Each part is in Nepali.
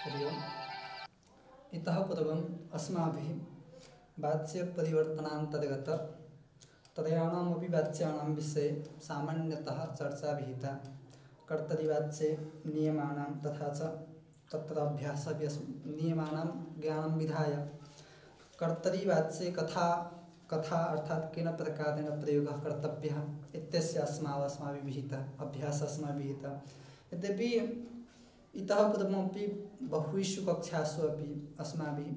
हरि ओम्। इतः पूर्वम् अस्माभिः वाच्यपरिवर्तनान्तर्गत त्रयाणामपि वाच्यानां विषये सामान्यतः चर्चा विहिता। कर्तरिवाच्ये नियमानां तथा च तत्र अभ्यासः नियमानां ज्ञानं विधाय कर्तरिवाच्ये कथा अर्थात् केन प्रकारेण प्रयोगः कर्तव्यः इत्यस्य अस्माभिः विहितः अभ्यासः अस्माभिः विहितः। यद्यपि इतः पूर्वमपि बहुषु कक्षासु अपि अस्माभिः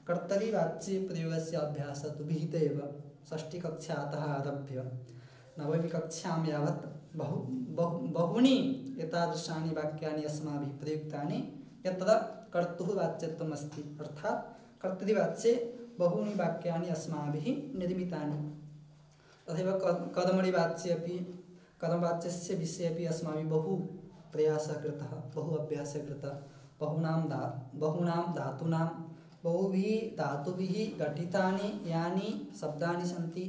कर्तरिवाच्ये प्रयोगस्य अभ्यासः तु विहितः एव। षष्ठीकक्षातः आरभ्य नवमी कक्षां यावत् बहूनि एतादृशानि वाक्यानि अस्माभिः प्रयुक्तानि यत्र कर्तुः वाच्यत्वम् अस्ति। अर्थात् कर्तरिवाच्ये बहूनि वाक्यानि अस्माभिः निर्मितानि। तथैव कर्मणिवाच्ये अपि कर्मवाच्यस्य विषये अपि अस्माभिः बहु प्रयासः कृतः, बहु अभ्यासः कृतः। बहूनां धातूनां बहुभिः धातुभिः गठितानि यानि शब्दानि सन्ति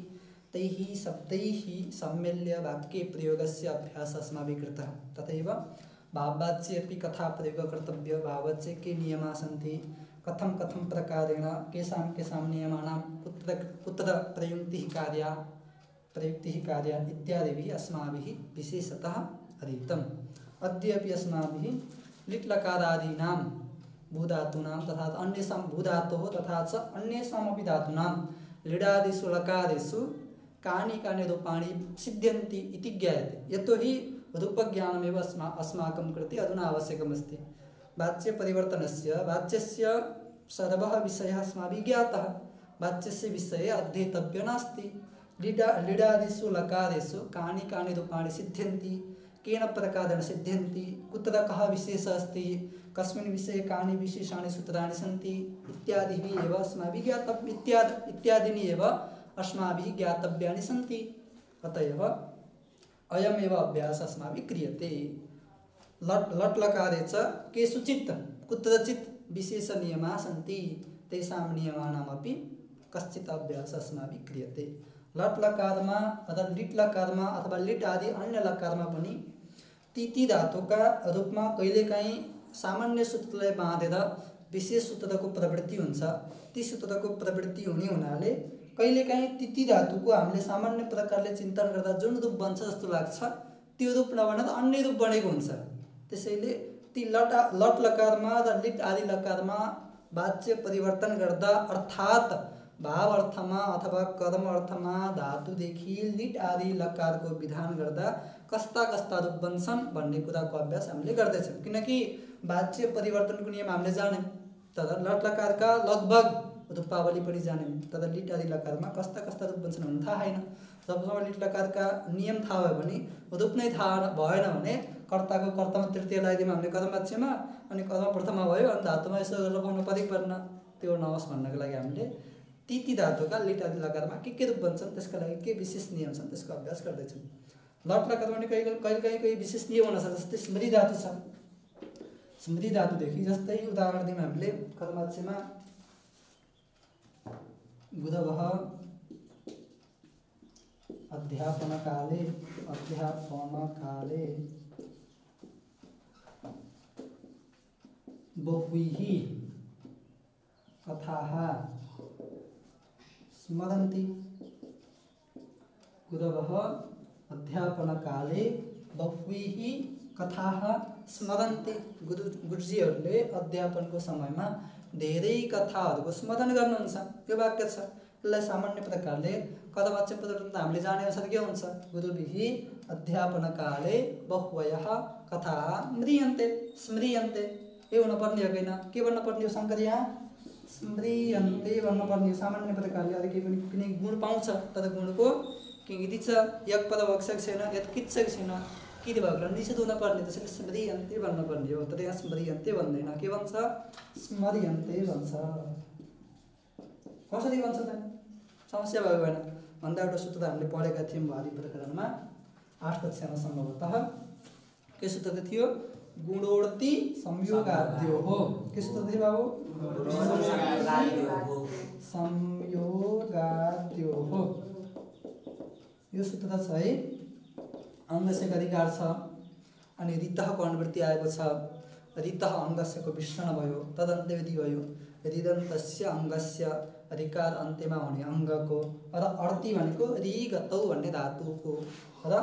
तैः शब्दैः सम्मिल्य वाक्ये प्रयोगस्य अभ्यासः अस्माभिः कृतः। तथैव भाववाच्ये अपि कथा प्रयोगः कर्तव्यः। भाववाच्ये के नियमाः सन्ति, कथं प्रकारेण केषां नियमानां कुत्र प्रयुक्तिः कार्या इत्यादिभिः अस्माभिः विशेषतः अधीतम्। अद्य अपि अस्माभिः लिट् लकारादीनां भूधातूनां तथा अन्येषां भूधातोः तथा च अन्येषामपि धातूनां लिडादिषु लकारेषु कानि रूपाणि सिद्ध्यन्ति इति ज्ञायते। यतोहि रूपज्ञानमेव अस्माकं कृते अधुना आवश्यकमस्ति। वाच्यपरिवर्तनस्य वाच्यस्य सर्वः विषयः अस्माभिः ज्ञातः। वाच्यस्य विषये अध्येतव्यः नास्ति। लिडादिषु लकारेषु कानि रूपाणि सिद्ध्यन्ति, केन प्रकारेण सिद्ध्यन्ति, कुत्र कः विशेषः अस्ति, कस्मिन् विषये कानि विशेषाणि सूत्राणि सन्ति इत्यादिभिः एव अस्माभिः ज्ञातव्यम् इत्यादीनि एव अस्माभिः ज्ञातव्यानि सन्ति। अतः एव अयमेव अभ्यासः अस्माभिः क्रियते। लट् लकारे च केषुचित् कुत्रचित् विशेषनियमाः सन्ति तेषां नियमानामपि कश्चित् अभ्यासः अस्माभिः क्रियते। लट् लकारमा अथवा लिट् लकारमा अथवा लिट् आदि अन्य लकारमा पनि ती धातुका रूपमा कहिलेकाहीँ सामान्य सूत्रलाई बाँधेर विशेष सूत्रको प्रवृत्ति हुन्छ। ती सूत्रको प्रवृत्ति हुने हुनाले कहिलेकाहीँ ती धातुको हामीले सामान्य प्रकारले चिन्तन गर्दा जुन रूप बन्छ जस्तो लाग्छ त्यो रूप नबनेर अन्य रूप बनेको हुन्छ। त्यसैले ती लट् लकारमा र लिट् आदि लकारमा वाच्य परिवर्तन गर्दा अर्थात् भाव अर्थमा अथवा कर्म अर्थमा धातुदेखि लिट् आदि लकारको विधान गर्दा कस्ता रूप बन्छन् भन्ने कुराको अभ्यास हामीले गर्दैछौँ। किनकि वाच्य परिवर्तनको नियम हामीले जान्यौँ, तर लट् लकारका लगभग रूपावली पनि जान्यौँ, तर लिट् आदि लकारमा कस्ता रूप बन्छन् भन्ने थाहा छैन। जबसम्म लिट् लकारका नियम थाहा भयो भने रूप नै थाहा भएन भने कर्ताको कर्तामा तृतीय लगाइदिउँ हामीले कर्मवाच्यमा, अनि कर्म प्रथमा भयो अनि धातुमा यसो गरेर पाउनु परेन। त्यो नहोस् भन्नको लागि हामीले ती धातुका लिट् आदि लकारमा के रूप बन्छन् त्यसका लागि के विशेष नियम छन् त्यसको अभ्यास गर्दैछौँ। लट् लकारमा पनि कहिले विशेष नियम हुनसक्छ। जस्तै स्मृति धातु छ। स्मृति धातुदेखि जस्तै उदाहरण दिउँ हामीले कर्मवाच्यमा गुरवः अध्यापनकाले बहुभिः कथाः स्मरन्ति। गुरवः अध्यापनकाले बहुभिः कथाः स्मरन्ति। गुरुजीहरूले अध्यापनको समयमा धेरै कथाहरूको स्मरण गर्नुहुन्छ। यो वाक्य छ। यसलाई सामान्य प्रकारले कर्मवाच्य परिवर्तन हामीले जाने अनुसार के हुन्छ? गुरुभिः अध्यापनकाले बह्व्यः कथाः स्मृयन्ते। यो हुनुपर्ने हो कि के भन्नुपर्ने हो शङ्कर यहाँ? स्मृयन्ते भन्नुपर्ने हो। सामान्य प्रकारले अरू केही पनि कुनै गुण पाउँछ तर गुणको किङ्गिति छ, यक्पदवक्षक छैन, यत्किच्छक छैन, किति भएको निषेध हुनुपर्ने। त्यसैले स्मृयन्ते भन्नुपर्ने हो। तर यहाँ स्मृयन्ते भन्दैन, के भन्छ? स्मर्यन्ते भन्छ। कसरी भन्छ त? समस्या भएको भएन भन्दा एउटा सूत्र हामीले पढेका थियौँ आदि प्रकरणमा 8 कक्षामा सम्भवतः। के सूत्र थियो? गुणोक्ति संयोगाद्यो हो। के सूत्र थियो बाबु? संयोगाद्यो हो। यो सूत्र छ है। अंगशेक अधिकार छ अनि रितः को अनुवृत्ति आएको छ। रितः अङ्गस्यको विष्ण भयो तदन्ते यदि भयो रिदन्तस्य अङ्गस्य अधिकार अन्त्यमा हुने अङ्गको र अर्ती भनेको रिगतौ भन्ने धातुको र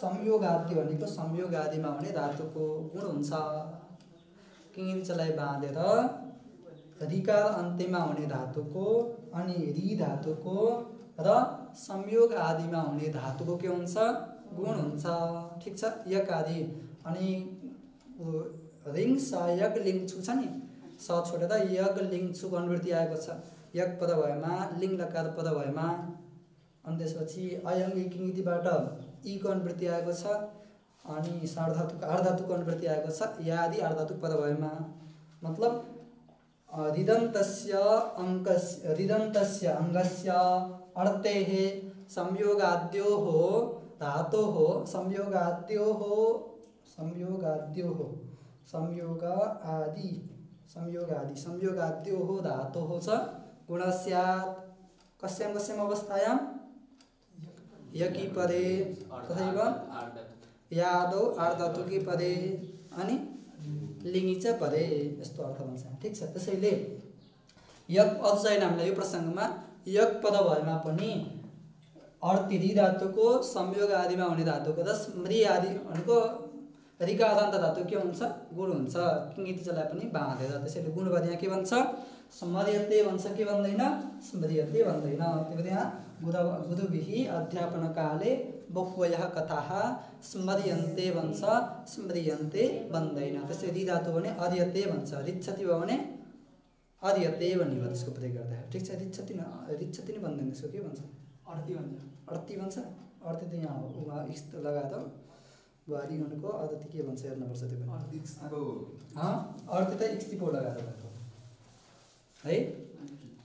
संयोगादि भनेको संयोगादिमा हुने धातुको गुण हुन्छ। किङिचलाई बाँधेर रिकार अन्त्यमा हुने धातुको अनि रि धातुको र संयोग आदिमा हुने धातुको के हुन्छ गुण हुन्छ। ठिक छ। यक आदि अनि रिङ स यग लिङ छु छ नि स छोडेर यग लिङ छु अनुवृत्ति आएको छ। यक पद भएमा लिङ लकार पद भएमा अनि त्यसपछि अयङ्गी किङितिबाट ईको अनुवृत्ति आएको छ अनि सार्वधातुको अर्धातुको अनुवृत्ति आएको छ यादि अर्धातुक पद भएमा मतलब रिदन्तस्य अङ्गस्य अर्थेः संयोगाद्योः धातोः संयोगाद्योः धातोः च गुणः स्यात् कस्यां कस्याम् अवस्थायां यकी पदे तथैव यादौ अर्धातुकी पदे अनि लिङी च पदे यस्तो अर्थ भन्छ। ठिक छ। त्यसैले यक अझै हामीलाई यो प्रसङ्गमा यक पद भएमा पनि अर्ती रि धातुको संयोग आदिमा हुने धातुको र स्मृति आदि भनेको रिकादान्त धातु के हुन्छ गुण हुन्छ। किङितिचलाई पनि बाँधेर त्यसैले गुणवाद यहाँ के भन्छ स्मर्यते भन्छ के भन्दैन स्मर्यते भन्दैन। त्यो यहाँ गुरुभिः अध्यापनकाले बह्वयः कथाः स्मर्यन्ते भन्छ स्मर्यन्ते भन्दैन। त्यसै रि धातु भने अर्यते भन्छ रिच्छति भयो भने अर्यते भन्ने भयो त्यसको प्रयोग गर्दाखेरि। ठिक छ। रिच्छति नै भन्दैन त्यसको के भन्छ अर्ती भन्छ अर्ती त यहाँ हो इस्त लगाएर बुहारी हुनुको अर्ती के भन्छ हेर्नुपर्छ त्यो पनि अर्ती त इक्स्तिपो लगाएर भएको है।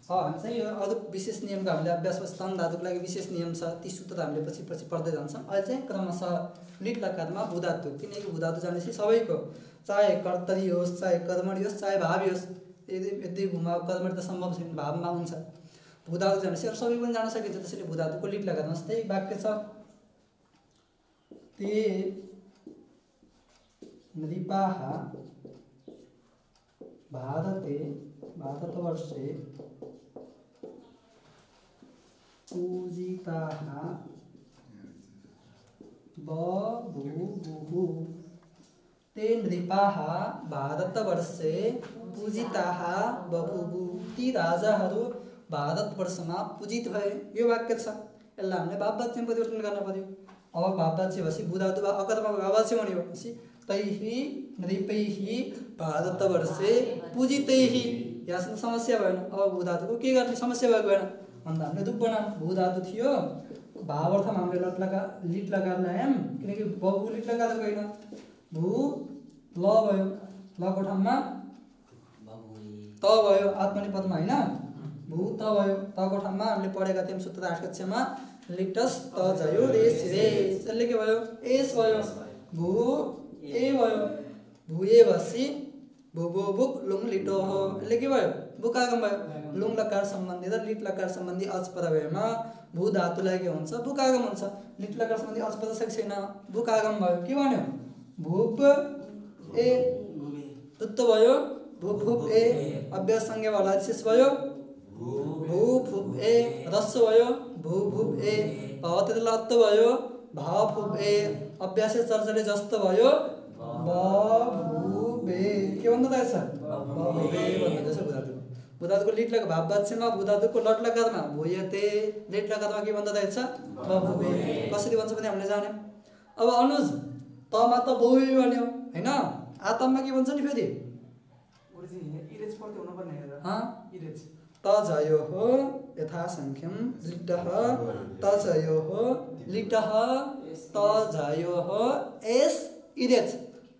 हामी चाहिँ यो अरू विशेष नियमको हामीले अभ्यास स्तन धातुको लागि विशेष नियम छ ती सूत्र हामीले पछि पढ्दै जान्छौँ। अहिले चाहिँ क्रमशः लिट लकारमा भूधातु किनकि भूधातु जानेपछि सबैको चाहे कर्तरी होस् चाहे कर्मणी होस् चाहे भावी होस् यदि भूमा कर्मणी त सम्भव छैन भावमा हुन्छ भूधातु जानेपछि अरू सबै पनि जान सकिन्छ। त्यसैले भूधातुको लिट लकारमा जस्तै वाक्य छ ते नृपाः भारतवर्षे पूजिताः बभूवुः। ते नृपाः भारतवर्षे पूजिताः बभूवुः। ती राजाहरू भारतवर्षमा पूजित भए। यो वाक्य छ। यसलाई हामीले भाववाच्यमा परिवर्तन गर्न पर्यो। अब भाववाच्य भएपछि बुधातु अकर्मक भाववाच्य हुने हो भनेपछि तैः नृपैः भारतवर्षे पूजितैः। यहाँ समस्या भएन। अब भूधातुको के गर्ने समस्या भएको भएन भन्दा हामीले रूप बनाऊँ। भूधातु थियो भावार्थमा हामीले लिट लगाएर ल्यायौँ किनकि बहु लिट लगाएर गएन भू ल भयो लको ठाउँमा त भयो आत्मनिपदमा होइन भू त भयो तको ठाउँमा हामीले पढेका थियौँ सूत्र 8 कक्षामा लिटस त जयो रेस रेस यसले के भयो एस भयो भू ए भयो भू ए भसी भूभो बुक लुङ लिटो हो यसले के भयो बुकागम भयो। लुङ लकार सम्बन्धी र लिट लकार सम्बन्धी अचपद भएमा भू धातुलाई के हुन्छ बुकागम हुन्छ। लिट लकार सम्बन्धी अचपद छैन बुकागम भयो के भन्यो भूप ए तुत्त भयो भूफुप ए अभ्यास संज्ञा वाला शेष भयो भूफुप ए रस्व भयो भूफुप ए भवते लत्त भयो भावफुप ए अभ्यास चर्चले जस्तो भयो बभूबे के भन्दा रहेछ बभूबे भन्दा रहेछ भूधातु। भूधातुको लिट लगा भाववाच्यमा भूधातुको लट लकारमा भूयते लिट लकारमा के भन्दा रहेछ बभूबे। कसरी भन्छ भने हामीले जान्यौँ। अब अनुज तमा त बहुबे भन्यो हैन आतममा के भन्छ नि फेरि इरेज पढ्दै हुनु पर्ने इरेज त जयो हो यथा संख्यम लिटः त जयो हो लिटः त जयो हो एस इरेज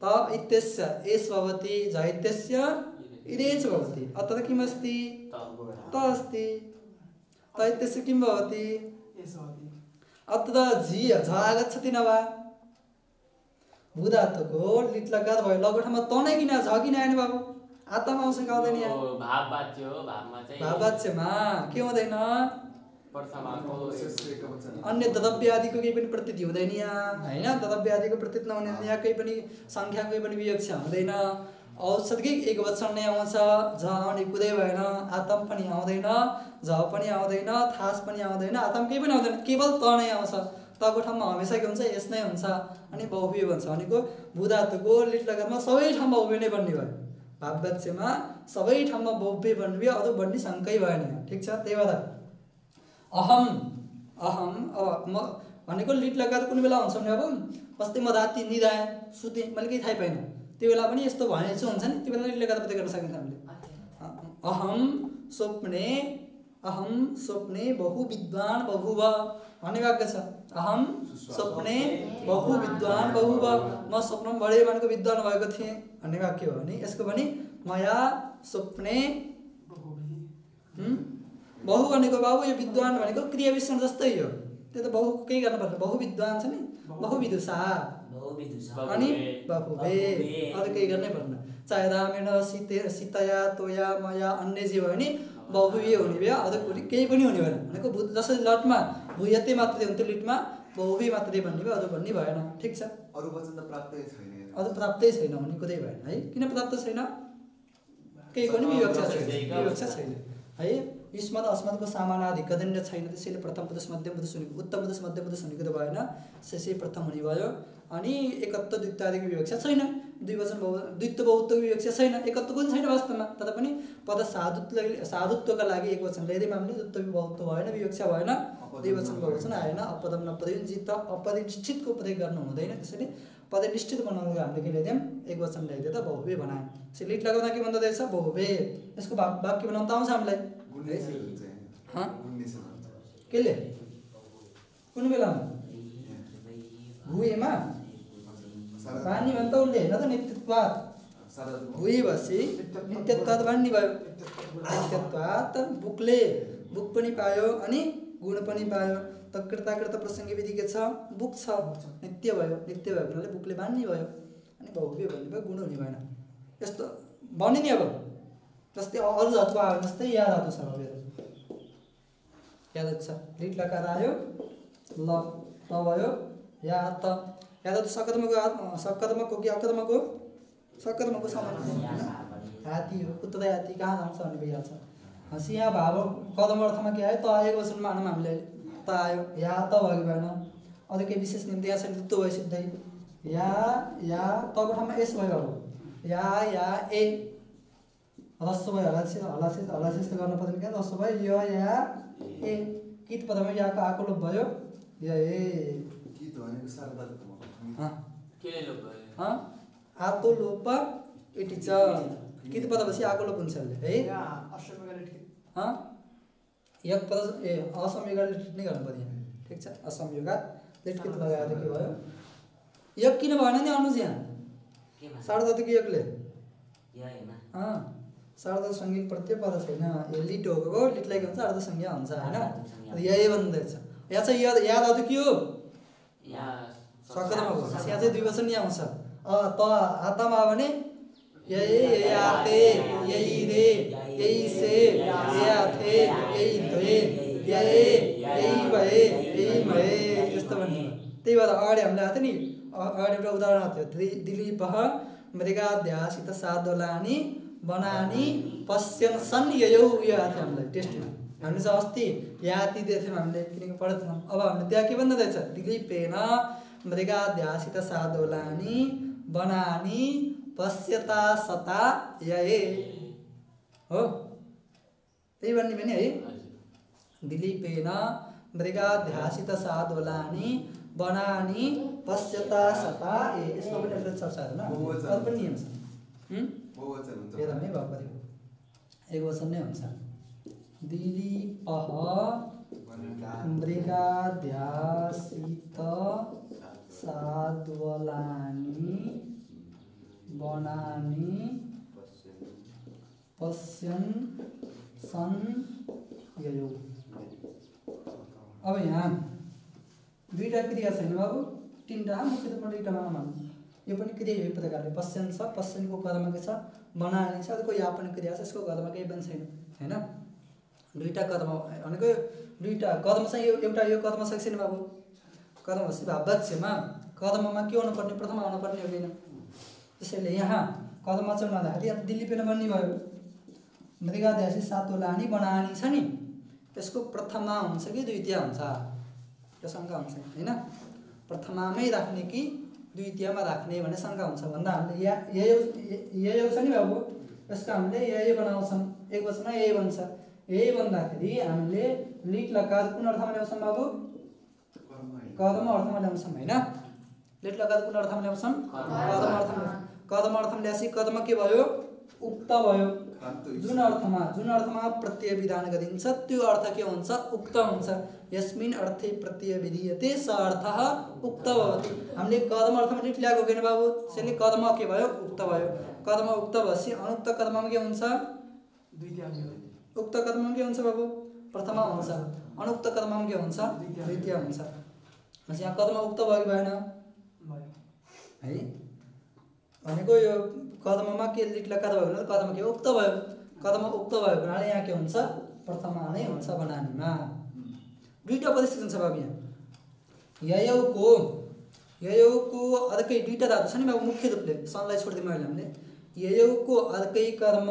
त इत्यस्य एस भवति ज इत्यस्य इरेज भवति अत्र किम् अस्ति त अस्ति त इत्यस्य किं भवति एस भवति अत्र जी झ आगच्छति न वा भूधातुको लिट लकार भयो लगको ठाउँमा त नै किन झ किन आएन बाबु आत्मा आउँछ कि आउँदैन यहाँ भाववाच्य हो भावमा चाहिँ भाववाच्यमा के हुँदैन अन्य द्रव्य आदिको केही पनि प्रतीति हुँदैन यहाँ हैन। द्रव्य आदिको प्रतीत नहुने यहाँ केही पनि संख्या केही पनि विवक्षा हुँदैन। औषधि एक वचन नै आउँछ, झ आउने कुरै भएन, आतम पनि आउँदैन, झ पनि आउँदैन, थास पनि आउँदैन, आतम केही पनि आउँदैन, केवल त नै आउँछ। तको ठाउँमा हमेसा के हुन्छ, यस नै हुन्छ। अनि बहुव्रीहि भन्छ भनेको भू धातुको लिट लगारमा सबै ठाउँमा बहुव्रीहि नै बन्ने भयो। भाववाच्यमा सबै ठाउँमा बहुव्रीहि बन्ने भयो, अरू बन्ने शङ्कै भएन। ठिक छ। त्यही भएर अहम अहम अब म भनेको लिट लगाएर कुन बेला हुन्छ भने अब अस्ति म राति निदाएँ, सुतेँ, मैले केही थाहै पाइनँ, त्यो बेला पनि यस्तो भनेको हुन्छ नि, त्यो बेला लिट लगाएर पत्ता गर्न सकिन्छ हामीले। अहम स्वप्ने बहु विद्वान बभुव भन्ने वाक्य छ। अहम स्वप्ने बहु विद्वान बभुव, म स्वप्नमा बढे भनेको विद्वान भएको थिएँ भन्ने वाक्य हो नि। यसको पनि मया स्वप्ने बहु भनेको बाबु यो विद्वान भनेको क्रिया विशेषण जस्तै हो। त्यो त बहु केही गर्नु पर्छ, बहु विद्वान छ नि, बहु विदुषा अनि बहुवे, अरू केही गर्नै पर्दैन। चाहे रामेण सीतया तोया मया अन्य जे भयो नि बहुव्रीहि हुने भयो, अरू केही पनि हुने भएन। भनेको जसरी लटमा भुयते मात्रै हुन्थ्यो, लिटमा बहुव्रीहि मात्रै भन्ने भयो, अरू भन्ने भएन। ठिक छ। अरू वचन त प्राप्तै छैन, अरू प्राप्तै छैन भन्ने कुरै भएन है। किन प्राप्त छैन? केही पनि विवक्षा छैन है। युष्मत् अस्मत्को समानाधिकदण्ड छैन, त्यसैले प्रथम पुरुष मध्यम पुरुष हुने, उत्तम पुरुष मध्यम पुरुष हुनेको त भएन, त्यसै प्रथम हुने भयो। अनि एकत्व द्वित्वादिको विवक्षा छैन, द्वित्व बहुत्वको विवक्षा छैन, एकत्व पनि छैन वास्तवमा। तर पनि पद साधुत्वका लागि एक वचन ल्याइदियौँ हामीले, द्वित्व बहुत्व भएन, विवक्षा भएन, द्विवचन बहुवचन आएन। अपदम नपदयुञ्जित अपरिनिष्ठितको प्रयोग गर्नु हुँदैन, त्यसैले पदनिष्ठित बनाउनुको हामीले के ल्याइदियौँ, एक वचन ल्याइदियो त बहुव्रीहि बनायौँ। त्यसैले लिट लगाउँदा के भन्दो रहेछ, बहुव्रीहि। यसको वाक्य बनाउन त आउँछ हामीलाई। केले कुन बेलामा भुएमा बानी भन्छ उसले हेर्न त नित्यत्वात्, भुइ भएपछि नित्यत्वात् बानी भयो। नित्यत्वात् बुकले बुक पनि पायो अनि गुण पनि पायो। त कृताकृत प्रसङ्ग विधि के छ, बुक छ, नित्य भयो। नित्य भएको हुनाले बुकले बानी भयो अनि बहुव्रीहि भन्ने भयो, गुण हुने भएन। यस्तो बन्यो नि। अब जस्तै अरू धातु आयो जस्तै या धातु छ, या धातु छ, लिट लकार आयो, ल त भयो, या त। या धातु सकर्मको कि अकर्मको? सकर्मको समान हात्ती हो, कुत्र हात्ती कहाँ जान्छ भन्ने भइहाल्छ। यहाँ भाव कदम अर्थमा के आयो, त आएको वचन मानौँ हामीले, त आयो, या त भएको भएन। अरू केही विशेष निम्ति यहाँ छैन, त्यो भयो सिधै। या तको ठाउँमा एस भयो। अब या ए रस्व भयो, हलासिस त गर्न पर्दैन क्या, रस्व भयो, य या ए। कित पदमा याको आको लोप भयो, य ए। आतो लोप इट इज कित पद भएपछि आको लोप हुन्छ है। यक पद असंयोगात लिट नै गर्नु पर्यो। ठिक छ। असंयोगात लिट कित लगाएर के भयो, यक किन भएन नि अनुज यहाँ? सार्वधातुक यकले सार्वधातुक प्रत्यय पद छैन, यो लिट हो, लिटलाई के भन्छ, अर्ध संज्ञा हुन्छ होइन। यही भन्दैछ। यहाँ चाहिँ या धातु के हो, सकर्मक हो। यहाँ चाहिँ द्विवचन नि आउँछ। त आत्मा आयो भने यही याते, यही रे, यही से, याथे, यही द्वे, यही भए, यही भए, यस्तो भन्ने। त्यही भएर अगाडि हामीले आएको थियो नि, अगाडि एउटा उदाहरण आएको थियो, दिलीपः मृगाध्यासित साधोलानी बनानी पश्यन् सन् ययौ, यो आएको थियो हामीलाई टेस्टमा। हामीले चाहिँ अस्ति याति दिएको थियौँ हामीले, किनकि पढेको थियौँ। अब हामीले त्यहाँ के भन्दै रहेछ, दिलीपेन मृगाध्यासित साधोलानी बनानी पश्यता सता यये हो, त्यही भन्ने पनि है। दिलीपेन मृगाध्यासित साधोलानी बनानी पश्यता सता ए, यसको पनि एउटा चर्चा होइन, अरू पनि नियम छ। एकदमै भएको एक वचन नै हुन्छ। दिलीपः मृगाध्यासित साधोलानी बनानी पश्यन् सन् ययौ। अब यहाँ दुईटा क्रिया छैन बाबु, तीनटा मुख्य रूपमा दुईटा मानौँ। यो पनि क्रिया यही प्रकारले पश्यन् छ, पश्यनको कर्म के छ, बनानी छ, अर्को या पनि क्रिया छ, यसको कर्म केही पनि छैन होइन। दुईटा कर्म भनेको दुईटा कर्म चाहिँ एउटा यो कर्म छ छैन बाबु। कर्म भाववाच्यमा कर्ममा के हुनुपर्ने, प्रथम आउनुपर्ने हो किन? त्यसैले यहाँ कदम अचल नहुँदाखेरि यहाँ दिल्ली पेन बन्ने भयो। मृगाध्यासी सातोलानी बनानी छ नि, त्यसको प्रथमा हुन्छ कि द्वितीय हुन्छ, त्यो शङ्का हुन्छ होइन। प्रथमामै राख्ने कि द्वितीयमा राख्ने भन्ने शङ्का हुन्छ भन्दा हामीले यही छ नि बाबु, यसको हामीले यही बनाउँछौँ, एक वचनमा यही बन्छ। यही भन्दाखेरि हामीले लिट लकार कुन अर्थमा ल्याउँछौँ बाबु? कर्म अर्थमा ल्याउँछौँ होइन। लिट लकार कुन अर्थमा ल्याउँछौँ? कर्म अर्थमा। कर्म अर्थमा ल्याएपछि कर्म के भयो? उक्त भयो। जुन अर्थमा प्रत्यय विधान गरिन्छ त्यो अर्थ के हुन्छ? उक्त हुन्छ। यस्मिन् अर्थे प्रत्यय विधीयते स अर्थः उक्त भवति। हामीले कर्म अर्थमा लिट ल्याएको होइन बाबु, त्यसैले कर्म के भयो? उक्त भयो। कर्म उक्त भएपछि अनुक्त कर्ममा के हुन्छ? उक्त कर्ममा के हुन्छ बाबु? प्रथमा हुन्छ। अनुक्त कर्ममा के हुन्छ? द्वितीय हुन्छ। यहाँ कर्म उक्त भयो कि भएन है? भनेको यो कर्ममा के लिट लकार भयो भने कर्म के उक्त भयो। कर्म उक्त भएको हुनाले यहाँ के हुन्छ? प्रथमा नै हुन्छ बनानीमा। दुईटा परिस्थिति हुन्छ बाबु यहाँ। ययौको अर्कै दुईटा धातु छ नि बाबु मुख्य रूपले, सनलाई छोडिदिउँ अहिले हामीले। ययौको अर्कै कर्म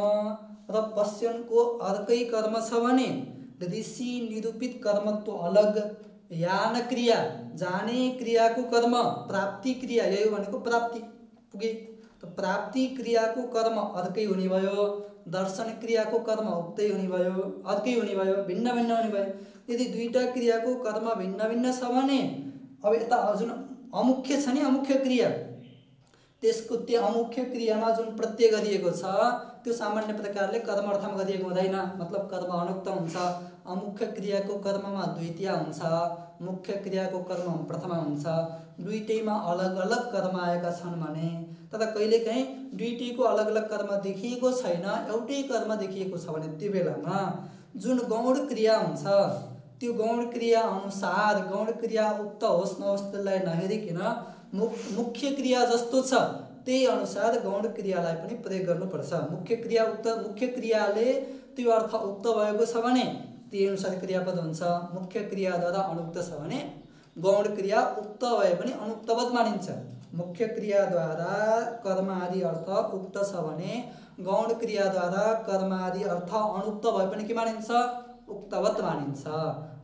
र पश्यनको अर्कै कर्म छ भने ऋषि निरूपित कर्मत्व अलग। यान क्रिया जाने क्रियाको कर्म प्राप्ति क्रिया, ययो भनेको प्राप्ति पुगे, तो प्राप्ति क्रियाको कर्म अर्कै हुने भयो। दर्शन क्रियाको कर्म उक्तै हुने भयो, अर्कै हुने भयो, भिन्न भिन्न हुने भयो। यदि दुईटा क्रियाको कर्म भिन्न भिन्न छ भने अब यता जुन अमुख्य छ नि, अमुख्य क्रिया, त्यसको त्यो अमुख्य क्रियामा जुन प्रत्यय गरिएको छ त्यो सामान्य प्रकारले कर्म अर्थमा गरिएको हुँदैन, मतलब कर्म अनुक्त हुन्छ। अमुख्य क्रियाको कर्ममा द्वितीय हुन्छ, मुख्य क्रियाको कर्म प्रथमा हुन्छ। दुईटैमा अलग अलग कर्म आएका छन् भने, तर कहिलेकाहीँ दुईटैको अलग अलग कर्म देखिएको छैन, एउटै कर्म देखिएको छ भने त्यो बेलामा जुन गौण क्रिया हुन्छ त्यो गौण क्रिया अनुसार गौण क्रिया उक्त होस् नहोस् त्यसलाई नहेरिकन मुख्य क्रिया जस्तो छ त्यही अनुसार गौण क्रियालाई पनि प्रयोग गर्नुपर्छ। मुख्य क्रियाले त्यो अर्थ उक्त भएको छ भने त्यही अनुसार क्रियापद हुन्छ। मुख्य क्रियाद्वारा अनुक्त छ भने गौण क्रिया उक्त भए पनि अनुक्तवत मानिन्छ। मुख्य क्रियाद्वारा कर्म आदि अर्थ उक्त छ भने गौण क्रियाद्वारा कर्म आदि अर्थ अनुक्त भए पनि के मानिन्छ? उक्तवत मानिन्छ।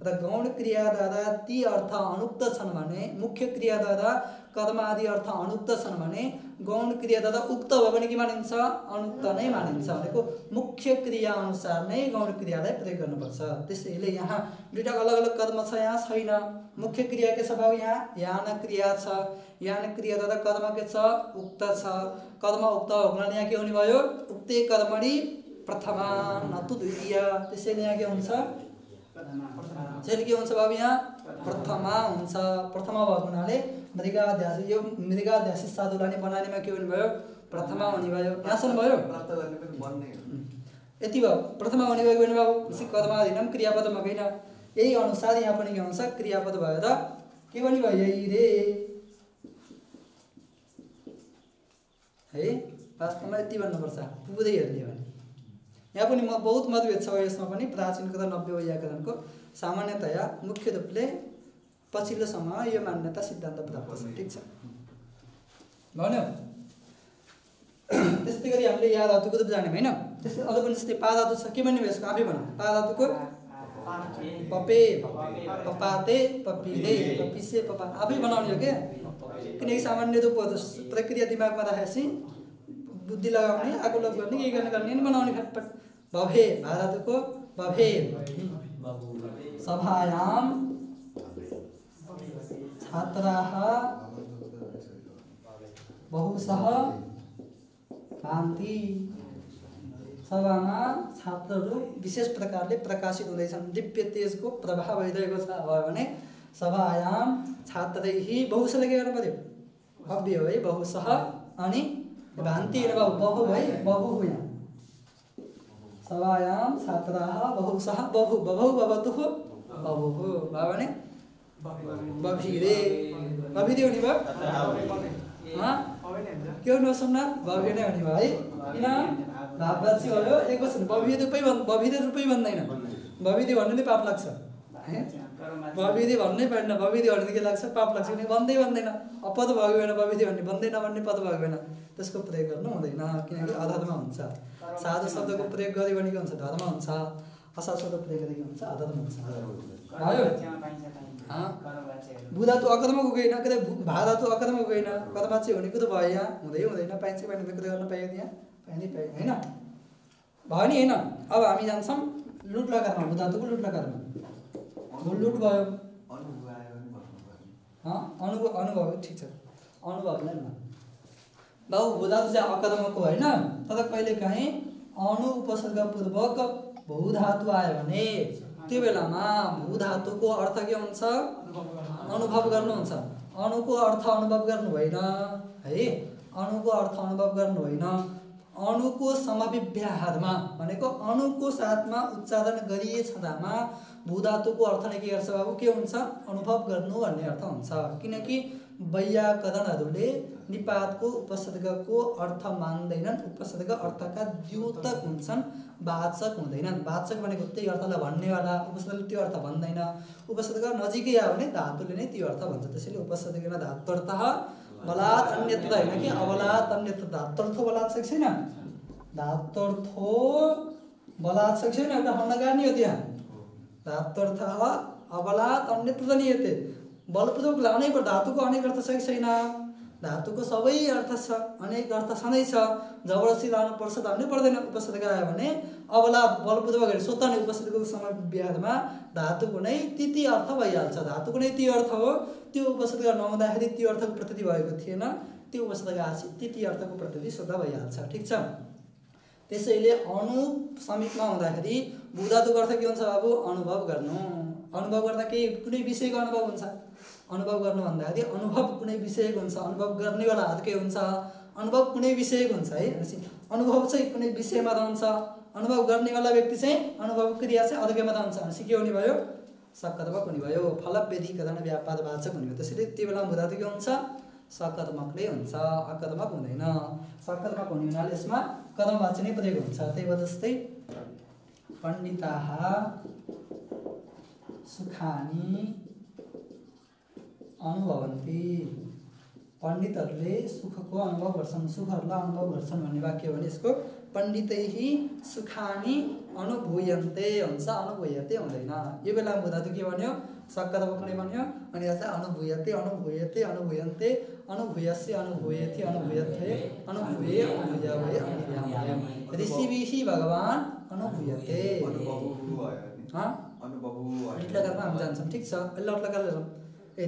र गौण क्रियाद्वारा ती अर्थ अनुक्त छन् भने, मुख्य क्रियाद्वारा कर्म आदि अर्थ अनुक्त छन् भने गौण क्रियाद्वारा उक्त भए पनि के मानिन्छ? अनुक्त नै मानिन्छ। भनेको मुख्य क्रिया अनुसार नै गौण क्रियालाई प्रयोग गर्नुपर्छ। त्यसैले यहाँ दुईटा अलग अलग कर्म छ, यहाँ छैन। मुख्य क्रिया के छ बाबु? यहाँ यान क्रिया छ। यान क्रियाद्वारा कर्म के छ? उक्त छ। कर्म उक्त भएको हुनाले यहाँ के हुने भयो? उक्ते कर्मणि प्रथमा न तु द्वितीय। त्यसैले यहाँ के हुन्छ? त्यसैले के हुन्छ बाबु? यहाँ प्रथमा हुन्छ। प्रथमा भएको हुनाले मृगाध्यासी, यो मृगाध्यासी साधुलानी बनानीमा के हुने भयो? प्रथमा हुने भयो। यहाँसम्म भयो? यति भयो। प्रथमा हुने भयो भने बाबु कर्माधीनम क्रियापदमा गएन। यही अनुसार यहाँ पनि के हुन्छ? क्रियापद भएर के पनि भयो? यही रे है। वास्तवमा यति भन्नुपर्छ पुरै हेर्ने भने। यहाँ पनि बहुत मतभेद छ यसमा पनि। प्राचीनको त नब्बे व्याकरणको सामान्यतया मुख्य रूपले पछिल्लो समयमा यो मान्यता सिद्धान्त प्राप्त छ। ठिक छ भन्यो। त्यस्तै गरी हामीले या धातुको रूप जान्यौँ होइन। त्यस्तै अझ पनि जस्तै पा धातु छ, के भन्ने भयो यसको? आफै भनौँ। पा धातुको पपे, पपाते, पपिले, पपिसे, पपा आफै बनाउने हो क्या। किनकि सामान्य रूपहरू प्रक्रिया दिमागमा राखेपछि बुद्धि लगाउने, आगो लग गर्ने, के गर्ने बनाउने फटफट। भभे भा धातुको भभे। सभायाम छात्राः बहुशः भान्ति। सभामा छात्रहरू विशेष प्रकारले प्रकाशित हुँदैछन्, दिव्य तेजको प्रभाव भइरहेको छ भयो भने सभायाम छात्रैहि बहुशले के गर्नु पर्यो? भव्य हो है, बहुशः। अनि भान्ति बहु है, बहु हो यहाँ। सभायाम छात्राः बहुशः बहु बभौ भवतुः बहु हो भयो भने बभिरे बभिरे हुने भयो। के हुनु सुन्न? भव्य नै हुने भयो है। किन? भाववाची भयो, एक वचन। बभिरे रूपै भन्दैन। बभिरे भन्नु नै पाप लाग्छ है। भविधि भन्नै पर्दैन। भविधि भन्ने के लाग्छ? पाप लाग्छ किनकि भन्दै भन्दैन। पद भएको भएन भविधि भन्ने, भन्दै नभन्ने पद भएको भएन, त्यसको प्रयोग गर्नु हुँदैन किनकि अधर्म हुन्छ। साधु शब्दको प्रयोग गर्यो भने के हुन्छ? धर्म हुन्छ। असाधु शब्द प्रयोग गरेको हुन्छ अधर्म हुन्छ। भयो? बुधातु अकर्मको गएन, के भाधातु अकर्मको गएन, कर्मचारी हुनेको त भयो यहाँ? हुँदै हुँदैन। पाइन्छ पाइने कुरा गर्न पाइयो त्यहाँ? पाइँदै पाइयो होइन? भयो नि होइन? अब हामी जान्छौँ लुट लगारमा। बुधातुको लुट लगारमा लुट भयो। अनुभव ठिक छ, अनुभव नै न बाबु। बुधातु चाहिँ अकर्मको होइन, तर कहिले काहीँ अनु उपसर्गपूर्वक भूधातु आयो भने त्यो बेलामा भूधातुको अर्थ के हुन्छ? अनुभव गर्नुहुन्छ। अणुको अर्थ अनुभव गर्नु होइन है, अणुको अर्थ अनुभव गर्नु होइन। अणुको समविव्याहारमा भनेको अणुको साथमा उच्चारण गरिए छँदामा भूधातुको अर्थ नै के गर्छ बाबु? के हुन्छ? अनुभव गर्नु भन्ने अर्थ हुन्छ। किनकि वैयाकरणहरूले निपातको उपसर्गको अर्थ मान्दैनन्। उपसर्ग अर्थका द्योतक हुन्छन्, वाचक हुँदैनन्। वाचक भनेको त्यही अर्थलाई भन्नेवाला, उपसर्गले त्यो अर्थ भन्दैन। उपसर्ग नजिकै आयो भने धातुले नै त्यो अर्थ भन्छ। त्यसैले उपसर्गेन धात्वर्थः बलात् अन्यत्र होइन कि अबलात् अन्यत्र। धात्वर्थो बलात् छैन, धात्वर्थो बलात् छैन, एउटा हन्नगार नि हो त्यहाँ। धात्वर्थः अबलात् अन्यत्र नियते, बलपूर्वक लानै पर्छ। धातुको अनेक अर्थ छ कि छैन? धातुको सबै अर्थ छ, अनेक अर्थ छँदैछ। जबरजस्ती लानु पर्छ त भन्नै पर्दैन। उपसर्ग आयो भने अबलात् बलपूर्वक स्वतः नै उपसर्गको समविव्याहारमा धातुको नै त्यति अर्थ भइहाल्छ। धातुको नै त्यो अर्थ हो। त्यो उपसर्ग नहुँदाखेरि त्यो अर्थको प्रतीति भएको थिएन। त्यो उपसर्ग आसी त्यति अर्थको प्रतीति शुद्ध भइहाल्छ। ठिक छ? त्यसैले अणु समीपमा हुँदाखेरि बुधातुको अर्थ के हुन्छ बाबु? अनुभव गर्नु। अनुभव गर्दा केही कुनै विषयको अनुभव हुन्छ। अनुभव गर्नु भन्दाखेरि अनुभव कुनै विषयको हुन्छ। अनुभव गर्नेवाला हात के हुन्छ? अनुभव कुनै विषयको हुन्छ है। अनुभव चाहिँ कुनै विषयमा रहन्छ। अनुभव गर्नेवाला व्यक्ति चाहिँ अनुभव क्रिया चाहिँ अर्घ्यमा रहन्छ भनेपछि के हुने भयो? सकर्मक हुने भयो। फलव्यधिकरण व्यापारवाचक हुने भयो। त्यसैले त्यो बेला बुधातु के हुन्छ? सकर्मक नै हुन्छ, अकर्मक हुँदैन। सकर्मक हुने हुनाले यसमा कर्मवाचक नै प्रयोग हुन्छ। त्यही भएर जस्तै पण्डिताः सुखानि अनुभवन्ति। पण्डितहरूले सुखको अनुभव गर्छन्, सुखहरूलाई अनुभव गर्छन् भन्ने वाक्य हो भने यसको पण्डितैः सुखानि अनुभूयन्ते हुन्छ, अनुभूयते हुँदैन। यो बेला बुधातु के भन्यो? सकर्मक नै भन्यो। अनि यहाँ चाहिँ अनुभूयते, अनुभूयते, अनुभूयन्ते, अनुभूयस्य, अनुभूयति, अनुभूयते, अनुभूये, अनुभूयावये, अनुभूयामहे। ऋषिभिः भगवान् अनुभूयते। लिट लगारमा हामी जान्छौँ। ठिक छ? लट लगाएर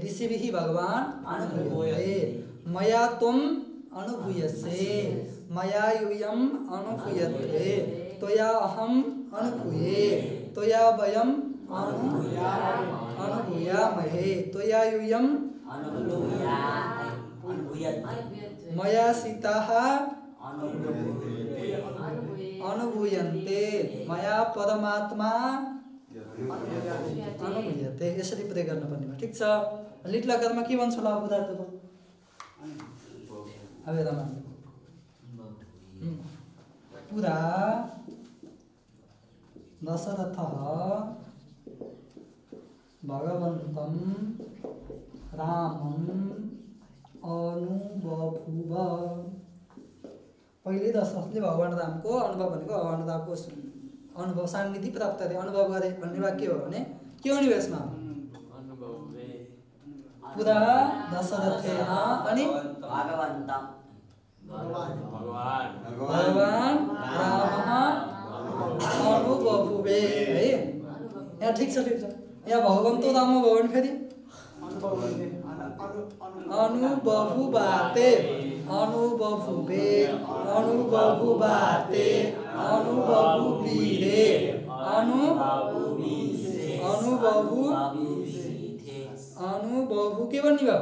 ऋषिभिः भगवान् अनुभूयते। मया त्वम् अनुभूयसे, मया यूयम् अनुभूयते, त्वया अहम् अनुभूये, त्वया वयम् अनुभूयामहे, त्वया यूयम् मया सीताः अनुभूयन्ते, मया परमात्मा अनुभूयते। यसरी प्रयोग गर्नुपर्ने भयो। ठिक छ? लिट लगारमा के भन्छ होला बुधातुको? अब हेरौँ पुरा दशरथः भगवन्तं रामम् अनुभूव। पहिले दशरथले भगवान् रामको अनुभव भनेको भगवान् रामको अनुभव सान्निधि प्राप्त गरे, अनुभव गरे भन्ने वाक्य हो भने के हुने भयो यसमा? पुरा दशरथेन अनि भगवान् रामः अनुभुवे है। यहाँ ठिक छ, ठिक छ। यहाँ भगवन्तो राम भयो भने फेरि अनुभुवाते, अनुभुवे, अनुभुवाते, अनुभुवीरे, अनुभु के भन्ने भयो?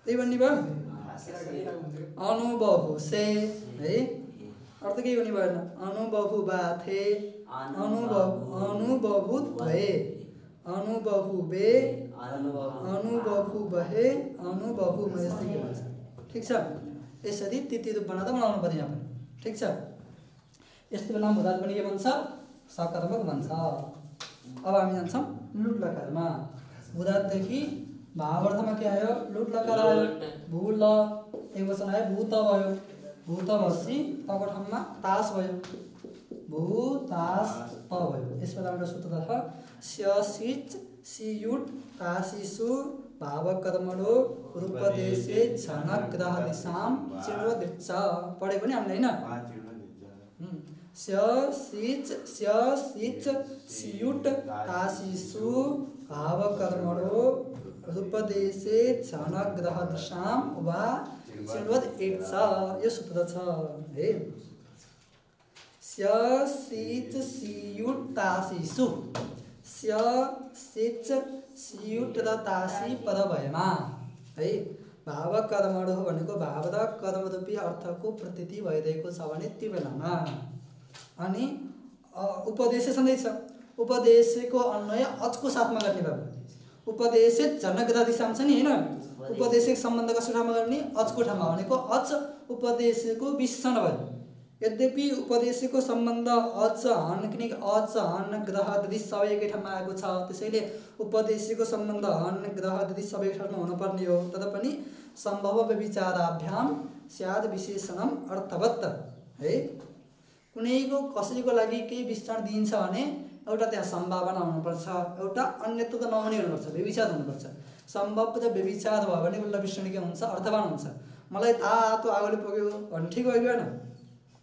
त्यही भन्ने भयो। अनुभुसे है, अर्थ के हुने भएन? अनुभुवाथे, अनुभुत्वे, अनुभुवे, अनुभुवहे, अनुभुमय। यस्तै के भन्छ? ठिक छ? यसरी तिथि रूप बनाउँदा बनाउनु पर्ने यहाँ पनि। ठिक छ? यस्तो बेलामा बुधातु पनि के भन्छ? सकर्मक भन्छ। अब हामी जान्छौँ लुट लकारमा। भूधातुदेखि भावार्थमा के आयो? लुट लकार आयो। भूल एक वचन आयो, भूत भयो। भूत भएपछि तको ठाउँमा तास भयो, भूतास त भयो। यस बेला हाम्रो सूत्र छ स्य सिच सियुट तासिसु भावकर्मणो रूपदेशे झनग्रह दिशाम चिण्वदिच्छ। पढे पनि हामीले हैन? स्य सिच सियुट तासिसु भावकर्मणो रूपदेशे झनग्रह दिशाम वा चिण्वदिच्छ। यो सूत्र छ है। स्य सिच सियुट तासिसु, स्य सिच सियुट र तासी पद भएमा है भावकर्मणो भनेको भाव र कर्मरूपी अर्थको प्रतीति भइरहेको छ भने त्यो बेलामा। अनि उपदेश सधैँ छ। उपदेशको अन्वय अचको साथमा गर्ने बाबु। उपदेशित झनग्रह दिशाम छ नि हैन? उपदेशिक सम्बन्ध कसको ठाउँमा गर्ने? अचको ठाउँमा, भनेको अच उपदेशको विशेषण भयो। यद्यपि उपदेशको सम्बन्ध अच हन, किनकि अच हन ग्रह दृश्य सबै एकै ठाउँमा आएको छ, त्यसैले उपदेशको सम्बन्ध हन ग्रह दृश्य सबै एकै ठाउँमा हुनुपर्ने हो। तदपनि सम्भव व्यभिचाराभ्याम स्याद विशेषणम अर्थवत् है। कुनैको कसैको लागि केही विशेषण दिइन्छ भने एउटा त्यहाँ सम्भावना हुनुपर्छ, एउटा अन्यत्व त नहुने हुनुपर्छ, व्यभिचार हुनुपर्छ। सम्भव र व्यभिचार भयो भने बल्ल विशेषण के हुन्छ? अर्थवान हुन्छ। मलाई तातो आगोले पोल्यो भन्नु ठिक भयो कि भएन?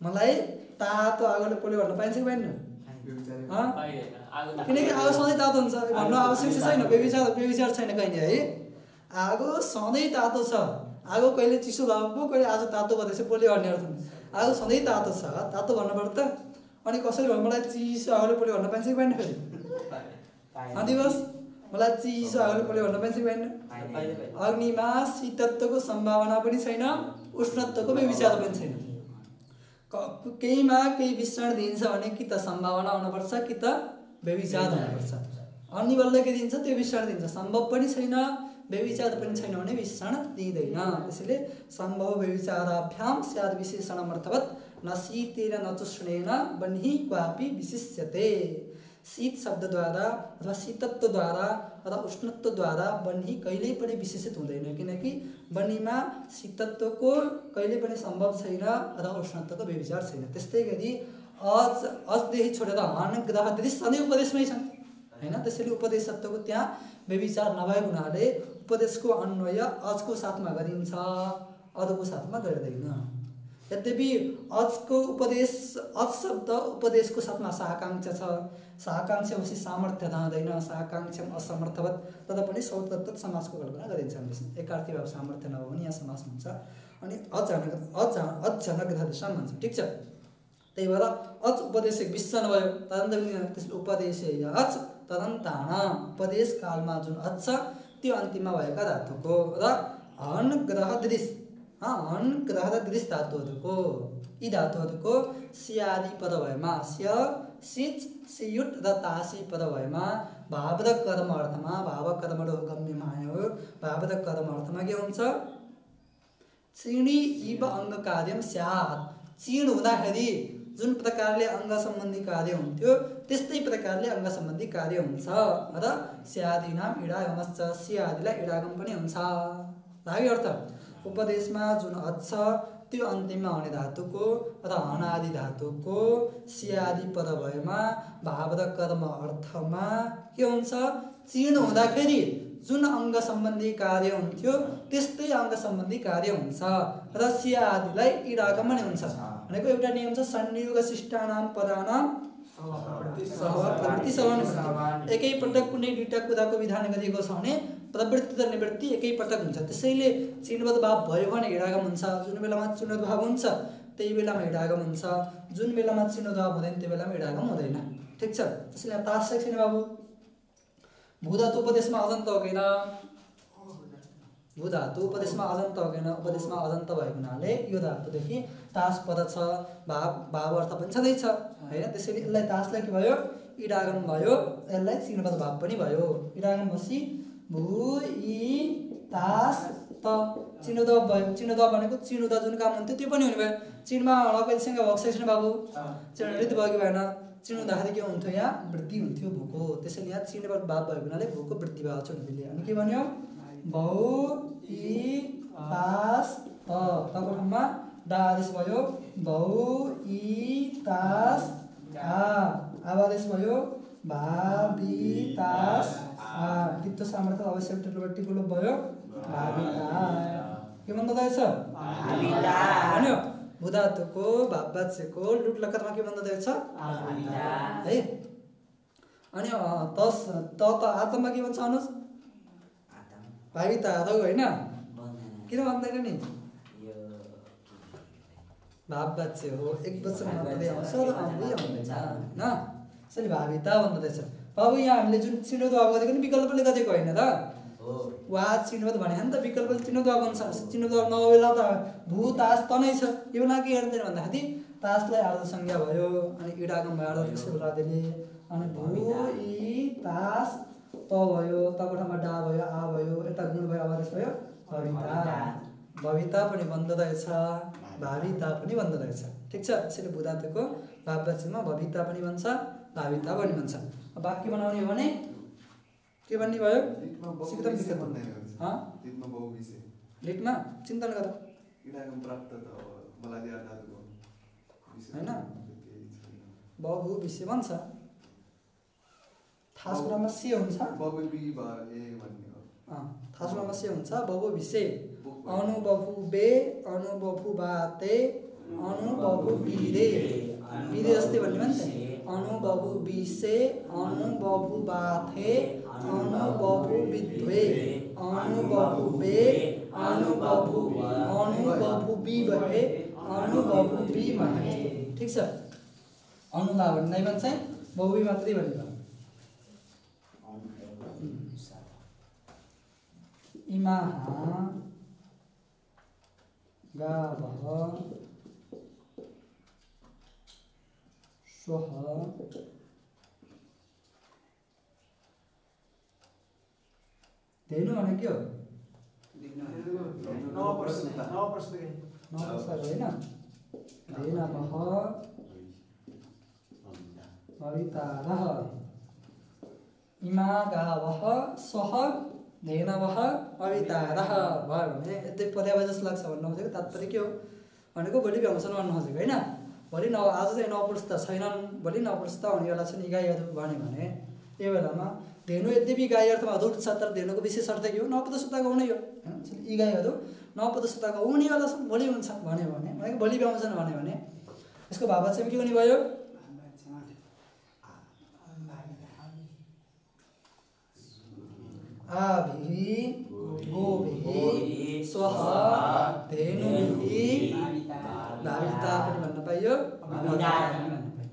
मलाई तातो आगोले पोल्यो भन्न पाइन्छ कि पाइन्न? किनकि आगो सधैँ तातो हुन्छ भन्नु आवश्यक छैन। व्यभिचार छैन कहिले है। आगो सधैँ तातो छ, आगो कहिले चिसो भएको कहिले आज तातो भएपछि पोल्यो भन्ने अर्थ। आगो सधैँ तातो छ, तातो भन्नु पर्यो त। अनि कसरी भयो? मलाई चिसो आगोले पोल्यो भन्न पाइन्छ कि पाइन्न? फेरि दिवस मलाई चिसो आगोले पोल्यो भन्न पाइन्छ कि पाइन्न? अग्निमा शीतत्वको सम्भावना पनि छैन, उष्णत्वको व्यभिचार पनि छैन। केहीमा केही विशेषण दिइन्छ भने कि त सम्भावना हुनुपर्छ कि त व्यभिचार हुनुपर्छ। अनि बल्ल के दिन्छ? त्यो विशेषण दिन्छ। सम्भव पनि छैन, व्यभिचार पनि छैन भने विशेषण दिँदैन। त्यसैले सम्भव व्यभिचाराभ्याम स्याद विशेषणम अर्थवत् न शीतेन न तुष्णेन बन्ही क्वापि विशिष्यते। शीत शब्दद्वारा अथवा शीतत्वद्वारा अथवा उष्णत्वद्वारा बन्ही कहिल्यै पनि विशेषित हुँदैन, किनकि बन्हीमा शीतत्वको कहिले पनि सम्भव छैन र उष्णत्वको व्यभिचार छैन। त्यस्तै गरी अजदेखि छोडेर हन ग्रह दृश्य सधैँ उपदेशमै छन् हैन? त्यसैले उपदेशत्वको त्यहाँ व्यभिचार नभएको हुनाले उपदेशको अन्वय अजको साथमा गरिन्छ, अरूको साथमा गरिँदैन। यद्यपि अजको उपदेश, अज शब्द उपदेशको साथमा साकाङ्क्षा छ। साकाङ्क्षा होस् सामर्थ्य रहँदैन, साकाङ्क्षम असमर्थवत् तदपनि सौतत्व समासको कल्पना गरिन्छ। एकार्थी भाव सामर्थ्य नभयो भने यहाँ समास हुन्छ। अनि अझनग्रह दिशाम भन्छ। ठिक छ। त्यही भएर अज उपदेशक विशेषण भयो। तदन्त त्यसले उपदेश अच तदन्तानाम उपदेश कालमा जुन अच छ त्यो अन्तिममा भएका धातुको र हन ग्रह दृश्य, हन ग्रह र दृश्य धातुहरूको, यी धातुहरूको सियादी पद भएमा, स्य सिच सियुट र तासी पद भएमा भाव र कर्म अर्थमा, भाव कर्म र गम्यमाय हो। भाव र कर्म अर्थमा के हुन्छ? चिणी इव अङ्ग कार्यम स्यात्। चिण हुँदाखेरि जुन प्रकारले अङ्ग सम्बन्धी कार्य हुन्थ्यो त्यस्तै प्रकारले अङ्ग सम्बन्धी कार्य हुन्छ र स्यादी नाम इडागमश्च, स्यादीलाई इडागम पनि हुन्छ। लाग्यो अर्थ? उपदेशमा जुन अच छ त्यो अन्तिममा हुने धातुको र हनादि धातुको स्यादी पद भएमा भाव र कर्म अर्थमा के हुन्छ? चिण हुँदाखेरि जुन अङ्ग सम्बन्धी कार्य हुन्थ्यो त्यस्तै अङ्ग सम्बन्धी कार्य हुन्छ र स्यादीलाई इडागम पनि हुन्छ। भनेको एउटा नियम छ संयोग शिष्टानाम पदानाम प्रवृत्ति समान। एकै पटक कुनै दुईटा कुराको विधान गरिएको छ भने प्रवृत्ति र निवृत्ति एकै पटक हुन्छ। त्यसैले चिन्हवत भाव भयो भने इडागम हुन्छ। जुन बेलामा चिन्हवत भाव हुन्छ त्यही बेलामा इडागम हुन्छ, जुन बेलामा चिन्हवत भाव हुँदैन त्यो बेलामा इडागम हुँदैन। ठिक छ। त्यसैले तास छैन बाबु। भूधातु उपदेशमा अजन्त हो किन? भूधातु उपदेशमा अजन्त हो किन? उपदेशमा अजन्त भएको हुनाले यो धातुदेखि तास पद छ, भाव अर्थ पनि छँदैछ हैन? त्यसैले यसलाई तासलाई के भयो? इडागम भयो। यसलाई चिन्हवत भाव पनि भयो। इडागम भएपछि भू इ तास त चिन्हवत भयो। चिन्हवत भनेको चिन्हुँदा जुन काम हुन्थ्यो त्यो पनि हुने भयो। चिनमा हडकैसँग भएको छैन बाबु? चिन्हित भयो कि भएन? चिर्नु हुँदाखेरि के हुन्थ्यो यहाँ वृद्धि हुन्थ्यो भूको त्यसैले यहाँ चिर्नेबाट भाव भएको हुनाले भूको वृद्धि भएको छ हामीले अनि के भन्यो बहु इ तास त तको ठाउँमा डा आदेश भयो बहु इ तास आ आदेश भयो भावितास आ दिप्त सामर्थ्य अवश्य टेक्नोलोजी को भयो भाविता के भन्दै रहेछ भाविता भन्यो बुधातुको भाववाच्यको लुट लकारमा के भन्दै रहेछ भाविता है अनि तस त आत्ममा के भन्छ अनुस भाविता हो हैन किन भन्दैन नि भाववाच्य हो एक वचन मात्रै आउँछ र आउँदै आउँदैन हैन त्यसैले भाविता भन्दै रहेछ अब यहाँ हामीले जुन चिन्हद्वार गरेको नि विकल्पले गरेको होइन त वा चिन्हद्वार भने नि त विकल्पले चिन्हद्वार बन्छ चिन्हद्वार नभएला त भू तास त नै छ यो बेला के हेर्दैन भन्दाखेरि तासलाई आर्ध संज्ञा भयो अनि इडागम भयो आर्ध त्यसै बेलाले अनि भू इ तास त भयो तको ठाउँमा डा भयो आ भयो यता गुण भयो आदेश भयो भविता भविता पनि बन्द रहेछ भाविता पनि बन्द रहेछ ठीक छ त्यसैले बुधातुको भाववाच्यमा भविता पनि भन्छ भाविता पनि भन्छ वाक्य बनाउने हो भने के भन्ने भयो सिक्दम विकल्प लेखमा चिन्तन गर हैन बहु विषय भन्छ थास कुरामा से हुन्छ थास कुरामा से हुन्छ बहु विषय अनुभवु बे अनुभवु बाते अनुभवु बिरे बिरे जस्तै भन्ने भन्छ अनुभवु विषे अनुभवु बाथे अनुभवु विद्वे अनुभवु बे अनुभवु विभे अनुभवु विमहे ठीक छ अनुला भन्ने भन्छ बहुवी मात्रै भन्ने इमाहा गावः स्वः धेनु भने के हो नव प्रश्न होइन धेनवः भवितारः इमा गावः स्वः धेनवः भवितारः भयो भने यतै पर्याय जस्तो लाग्छ भन्नु खोजेको तात्पर्य के हो भनेको भोलि भ्याउँछन् भन्नु खोजेको होइन भोलि आज चाहिँ नवपुरुषता छैनन् भोलि नवपुरुषता हुनेवाला छन् यी गाईहरू भन्यो भने यो बेलामा धेनु यद्यपि गाई अर्थमा अधुट छ तर धेनुको विशेष अर्थ के हो नवपुरुषताको हुने हो होइन यी गाईहरू नवपुरुषताको हुनेवाला छन् भोलि हुन्छ भन्यो भने भनेको भोलि भ्याउँछन् भन्यो भने यसको भाववाच्य के हुने भयो आभिः गोभिः स्वः धेनुभिः भाविता पनि भन्न पाइयो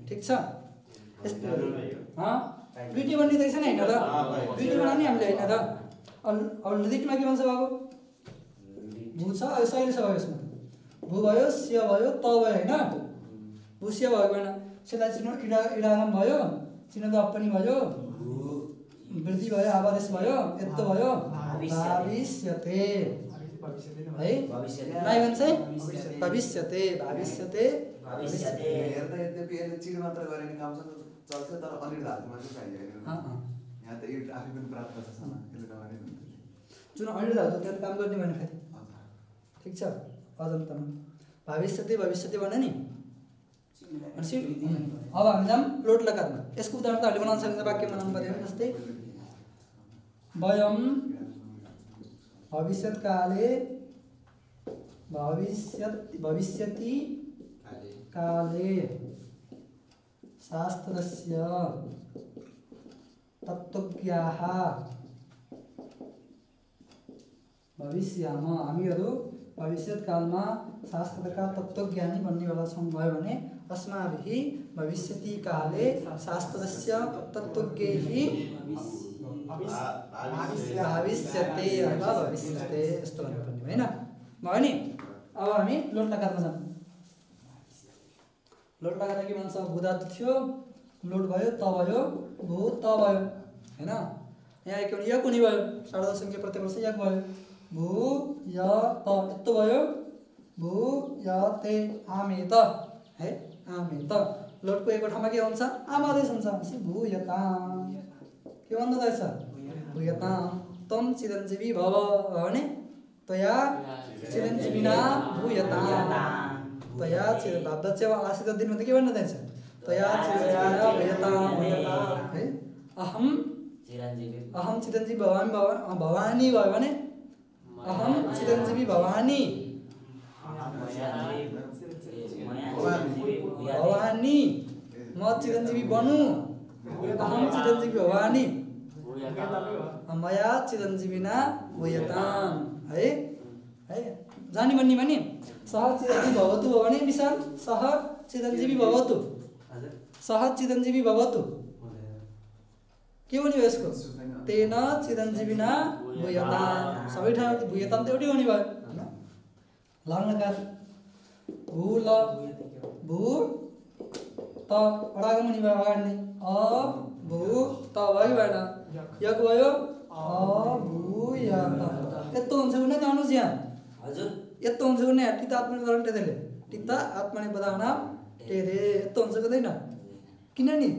ठीक छ यस्तो दुईटी भन्ने रहेछ नि होइन र दुईटी बनाउने हामीले होइन र अब लिटमा के भन्छ बाबु भू छ सहिले छ भयो यसमा भू भयो सिय भयो त भयो होइन भू सिय भएको होइन त्यसलाई चिन्ह इडागम भयो चिन्ह त पनि भयो वृद्धि भयो आवादेश भयो यत्तो भयो भविष्यते है नाइ भन्छ भविष्यते भविष्यते भविष्यते हेर्दा यद्यपि यसले चिर मात्र गरेको काम चल्छ तर अनिर्धातुमा चाहिँ चाहियो यहाँ त यो आफै पनि प्राप्त छ यसले नगरे जुन अनिर्धातु त्यो काम गर्ने भने फेरि ठीक छ अजन्तमा भविष्यते भविष्यते भने नि अब हामी जाम लोट लगारमा यसको उदाहरण त हामीले बनाउन सकिन्छ वाक्य बनाउनु पर्यो जस्तै वयम भविष्यत्काले भविष्यति काले शास्त्रस्य तत्त्वज्ञाः भविष्यमा हामीहरू भविष्यत्कालमा शास्त्रका तत्त्वज्ञानी बन्नेवाला छौँ भयो भने अस्माभिः भविष्यति काले शास्त्रस्य तत्त्वज्ञैः भविष्यते अथवा भविष्यते यस्तो भन्नुपर्ने होइन भयो नि अब हामी लोट लगारमा जाउँ लोट लगाएर के भन्छ बुधातु थियो लोट भयो त भयो भू त भयो होइन यहाँ एक य कुनै भयो सार्वधातु संख्या प्रत्यय वर्ष यक भयो भू य त यस्तो भयो भू य ते आमे त है आमे त लोटको एकको ठाउँमा के हुन्छ आमादेश हुन्छ भनेपछि भूयताम के भन्नु रहेछ भूयताम तम चिरञ्जीवी भव भने तया चिरञ्जीविना भूयताम तया भावदक्ष आश्रित दिन के भन्नु रहेछ तया चिरञ्जीविना भूयताम है अहम चिरञ्जीवी भवानी भयो भने अहम चिरञ्जीवी भवानी भवानी म चिरञ्जीवी बनु अहम चिरञ्जीवी भवानी मया चिरञ्जीविना भूयताम है है जानी भन्ने भने सह चिरञ्जीवी भवतु हो भने विशाल सह चिरञ्जीवी भवतु सह चिरञ्जीवी भवतु के भन्यो यसको तेन चिरञ्जीविना भूयताम सबै ठाउँ भूयताम त एउटै हुने भयो हैन लङ्लकार भू ल भू त अडागम हुने भयो अगाडि अ भू त भयो भएन यक भयो अ भू य त यस्तो हुन्छ भने जानुस् यहाँ हजुर यस्तो हुन्छ भने टिता आत्मनिर्भरण टेदेले टिता आत्मनिर्भरण टेदे यस्तो हुन्छ हुँदैन किन नि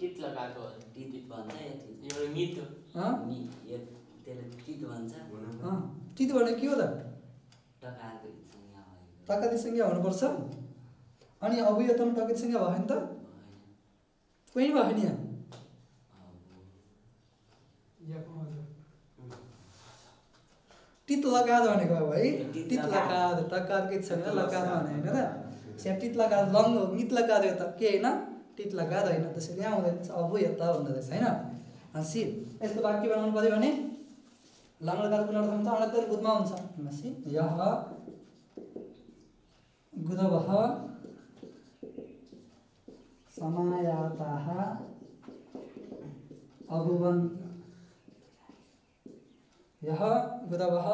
टित लगाएको टित भन्छ यो मित टित भन्छ टित भने के हो त टकाको संज्ञा भयो टकादी संज्ञा हुनुपर्छ अनि अभियतम टकित संज्ञा भयो नि त कोही भयो नि यहाँ टित लगाद भनेको अब है टित लगाद टकारकै संज्ञा लगाद भने हैन त यहाँ टित लगाद लङ हो मित लगाद हो त के हैन टित लगाद हैन त्यसैले आउँदैन अभियता भन्दै रहेछ हैन हाँसी यसको वाक्य बनाउनु पर्यो भने लङ लगाद कुन अर्थ हुन्छ अनन्तन बुद्धमा हुन्छ हाँसी यह गुरवः समायाताः अभुवन् यह गुरवः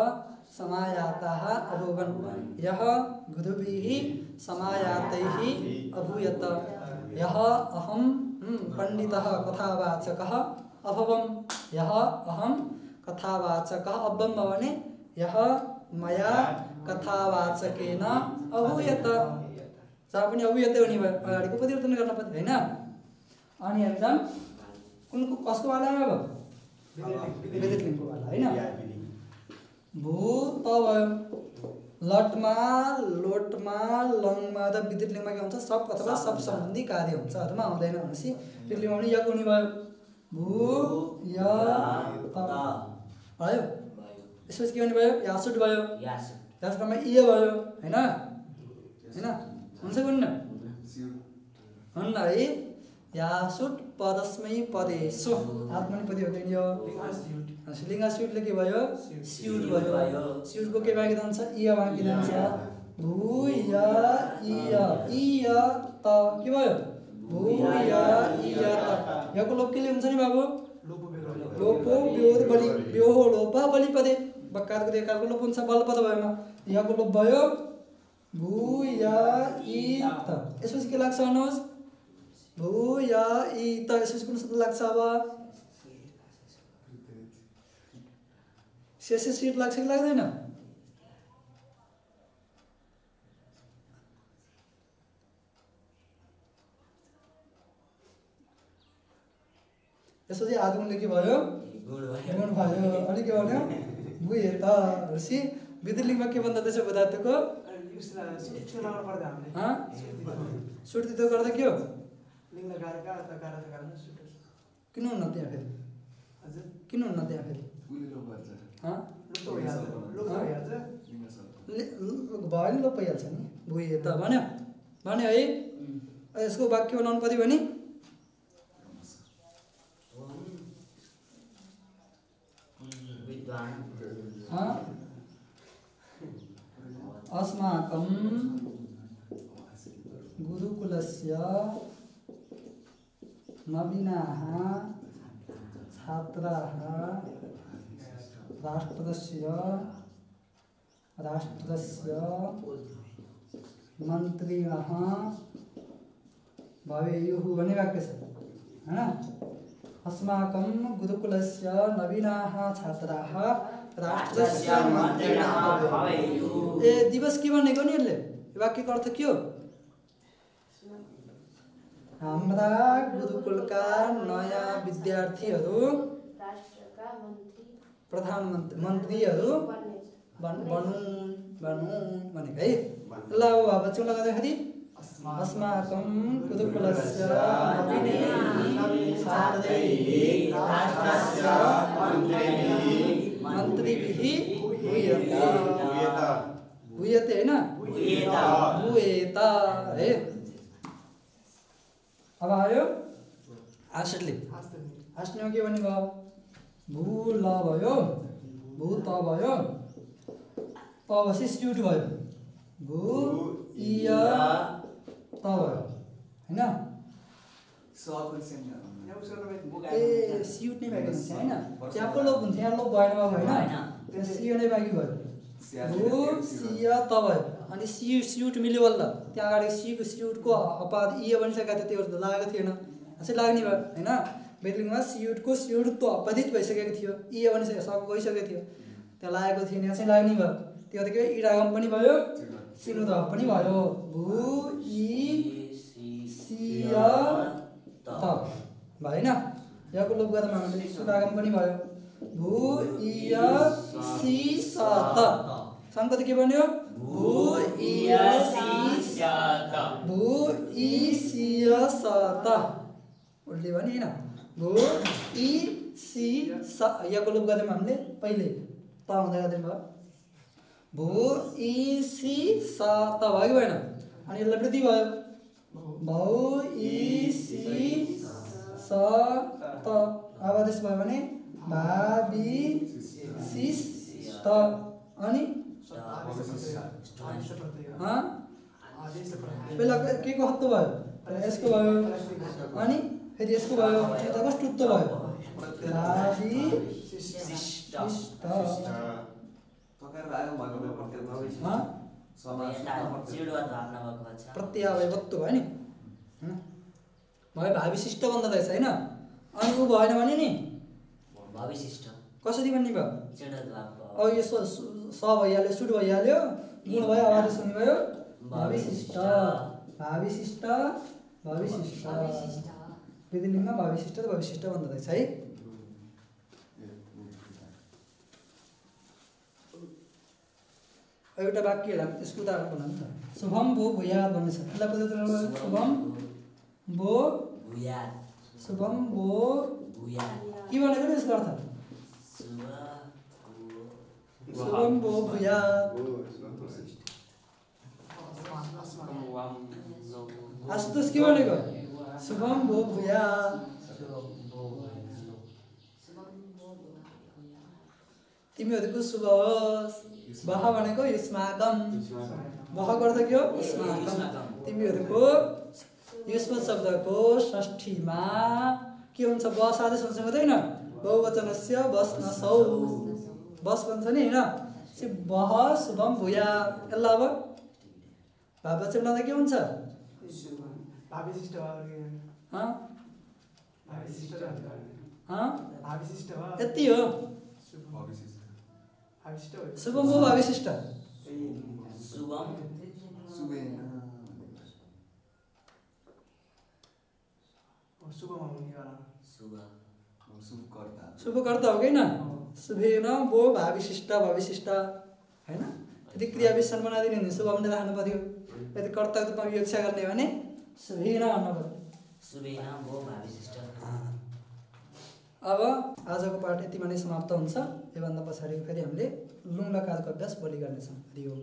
समायाताः अभुवन् यह गुरुभिः समायातैः अभूयत यह अहं पंडितः कथावाचकः अभवम् यह अहं कथावाचकः अभवम् भने यह मया कथावाचकेन अभूयत जहाँ पनि अभूयत हुने भयो अगाडिको परिवर्तन गर्न पर्छ हैन अनि एकदम कुनको कसको वालामा भयो विदित लिङ्गको वाला हैन भू त भयो लटमा लोटमा लङमा त विदित लिङ्गमा के हुन्छ सब अथवा सब सम्बन्धी कार्य हुन्छ अथवा आउँदैन भनेपछि त्यो लिङ्गमा पनि यक हुने भयो भू य त भयो यसपछि के हुने भयो यासुट भयो यासुटमा इय भयो हैन हैन हुन्छ कुन्न हुन्न है यासुट पदस्मै पदेषु आत्मनिपदी हो नि यो लिङ्ग स्युटले के भयो स्युट भयो स्युटको के बाँकी रहन्छ इय बाँकी रहन्छ भू य इय त के भयो भू य इय त यको लोप केले हुन्छ नि बाबु लोपो व्योर बलि व्योह लोप बलिपदे बक्कारको देकारको लोप हुन्छ बलपद भएमा यको लोप भयो भू य इ त यसपछि के लाग्छ भन्नुहोस् भू य इ त यसपछि कुन शब्द लाग्छ अब शेष सीट लाग्छ कि लाग्दैन यसपछि आदुङले के भयो गुण भयो अनि के भन्यो बुझे त ऋषि विधिलिङ्गमा के भन्दा त्यसो पदार्थको सुट दिँदो गर्दा के हो किन हुन्न त्यहाँ फेरि किन हुन्न त्यहाँ फेरि भयो नि लोप भइहाल्छ नि बुझे त भन्यो भन्यो है यसको वाक्य बनाउनु पर्यो भने अस्माकं गुरुकुलस्य नवीनाः छात्राः राष्ट्रस्य मन्त्रिणः भवेयुः भन्ने वाक्य छ हैन अस्माकं गुरुकुलस्य नवीनाः छात्राः राष्ट्रस्य मन्त्रिणः भवेयुः ए दिवस के भनेको नि यसले वाक्यको अर्थ के हो हाम्रा गुरुकुलका नयाँ विद्यार्थीहरू राष्ट्रका मन्त्री मन्त्रीहरू बनुन् भनेको है। ल अब भावचुङ लगाउँदाखेरि अस्माकं गुरुकुलस्य नवीनैः छात्रैः राष्ट्रस्य मन्त्रीभिः भूयते होइन भूयेता है। अब आयो आश्रितले आश्रितमा के भन्ने भयो भू ल भयो भू त भयो तपछि स्युट भयो भू इय त भयो होइन। ए स्युट नै बाँकी हुन्छ होइन त्यहाँको लोप हुन्छ यहाँ लोप भएन बाबु होइन त्यहाँ सियो नै बाँकी भयो भू सिय त भयो अनि स्युट मिल्यो बल्ल त्यहाँ अगाडि स्युटको अपाद इय बनिसकेको थियो त्यो लागेको थिएन चाहिँ लाग्ने भयो होइन। बेदलिङमा स्युटको स्युट अपदित भइसकेको थियो इय बनिसकेको सब गइसकेको थियो त्यहाँ लागेको थिएन यहाँ चाहिँ लाग्ने भयो त्यो त के इडागम पनि भयो सिनुधप पनि भयो भू इ सिय त भयो होइन। यहाँको लोप गर्दामा हामीले सुडागम पनि भयो भू इय सि स त सङ्कत के बन्यो भू इय सिय स त उल्टे भने होइन भू इ सि स यहाँको लोप गर्दामा हामीले पहिले त हुँदै गर्दै भयो भू इ सि स त भयो कि भएन अनि यसलाई वृद्धि भयो भौ इ सि स त अब आदेश भयो भने भाविशिष्ट अनि पहिला के को हत्तो भयो यसको भयो अनि फेरि यसको भयो यताको टुत्तो भयो भाविशिष्ट प्रत्यावयवत्व भयो नि भयो भाविशिष्ट बन्द रहेछ होइन। अनि ऊ भएन भने नि भविशिष्ट कसरी भन्ने भयो अब यो स भइहाल्यो सुट भइहाल्यो गुण भयो आवाज सुन्ने भयो भाविशिष्ट भाविशिष्ट भविशिष्ट विधिलिङ्गमा भाविशिष्ट र भविशिष्ट बन्द रहेछ है। एउटा वाक्य होला त्यसको उदाहरण बनाउनु त शुभम भो भूयात् भन्ने छ यसलाई पदत्र शुभम भो भूयात् शुभम भो भूयात् के भनेको नि यसको अर्थ शुभम भो भूयात् आशुतोष के भनेको शुभम भो भूयात् तिमीहरूको शुभ होस् बह भनेको युष्माकम बहको अर्थ के हो युष्माकम तिमीहरूको युष्म शब्दको षष्ठीमा के हुन्छ बस आदेश हुन्छ हुँदैन बहुवचनस्य बस नसौ बस भन्छ नि होइन बह शुभम भूया यसलाई अब भाववचन लाँदा के हुन्छ यति हो शुभम हो भाविशिष्ट शुभम शुभकर्ता हो कि न शुभेन वो भाविशिष्ट भविशिष्ट होइन यदि क्रिया विशेषण बनाइदिने भने शुभम नै राख्नु पर्यो यदि कर्ताको रूपमा व्याख्या गर्ने भने शुभेन भन्नु पर्यो शुभेन वो भाविशिष्ट। अब आजको पाठ यतिमा नै समाप्त हुन्छ। योभन्दा पछाडि फेरि हामीले लुङ लकारको अभ्यास भोलि गर्नेछौँ। हरि ओम।